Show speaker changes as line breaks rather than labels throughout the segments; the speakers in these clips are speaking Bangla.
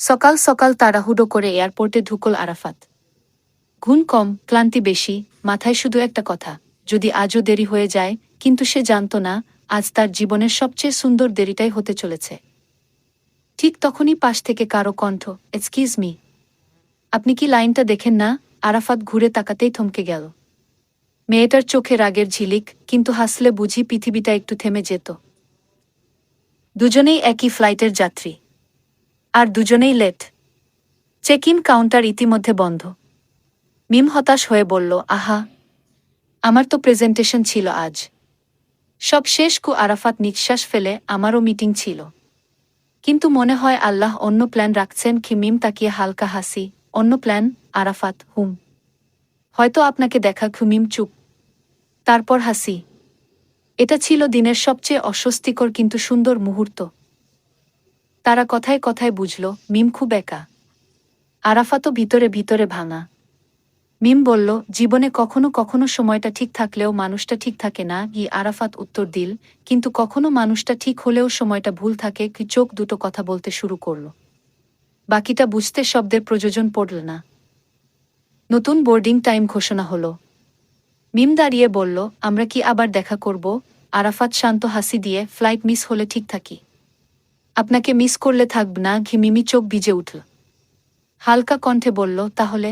সকাল সকাল তাড়াহুড়ো করে এয়ারপোর্টে ঢুকল আরাফাত। ঘুম কম, ক্লান্তি বেশি, মাথায় শুধু একটা কথা, যদি আজও দেরি হয়ে যায়। কিন্তু সে জানত না, আজ তার জীবনের সবচেয়ে সুন্দর দেরিটাই হতে চলেছে। ঠিক তখনই পাশ থেকে কারো কণ্ঠ, এক্সকিউজ মি, আপনি কি লাইনটা দেখেন না? আরাফাত ঘুরে তাকাতেই থমকে গেল। মেয়েটার চোখে রাগের ঝিলিক, কিন্তু হাসলে বুঝি পৃথিবীটা একটু থেমে যেত। দুজনেই একই ফ্লাইটের যাত্রী, আর দুজনেই লেট। চেক ইন কাউন্টার ইতিমধ্যে বন্ধ। মিম হতাশ হয়ে বলল, আহা, আমার তো প্রেজেন্টেশন ছিল আজ। সব শেষ। আরাফাত নিঃশ্বাস ফেলে, আমারও মিটিং ছিল। কিন্তু মনে হয় আল্লাহ অন্য প্ল্যান রাখছেন। মিম তাকিয়ে হালকা হাসি, অন্য প্ল্যান? আরাফাত, হয়তো আপনাকে দেখা। মিম চুপ, তারপর হাসি। এটা ছিল দিনের সবচেয়ে অস্বস্তিকর কিন্তু সুন্দর মুহূর্ত। তারা কথায় কথায় বুঝল মিম খুব একা। আরাফাতও ভিতরে ভিতরে ভাঙা। মিম বলল, জীবনে কখনো কখনো সময়টা ঠিক থাকলেও মানুষটা ঠিক থাকে না। আরাফাত উত্তর দিল, কিন্তু কখনো মানুষটা ঠিক হলেও সময়টা ভুল থাকে। চোখ দুটো কথা বলতে শুরু করল। বাকিটা বুঝতে শব্দের প্রয়োজন পড়ল না। নতুন বোর্ডিং টাইম ঘোষণা হলো। মিম দাঁড়িয়ে বলল, আমরা কি আবার দেখা করব? আরাফাত শান্ত হাসি দিয়ে, ফ্লাইট মিস হলে ঠিক থাকি, আপনাকে মিস করলে থাকব না। মিমি চোখ ভিজে উঠল। হালকা কণ্ঠে বলল, তাহলে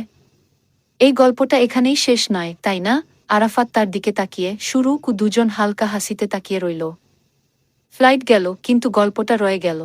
এই গল্পটা এখানেই শেষ নয়, তাই না? আরাফাত তার দিকে তাকিয়ে শুরু। দুজন হালকা হাসিতে তাকিয়ে রইল। ফ্লাইট গেল, কিন্তু গল্পটা রয়ে গেল।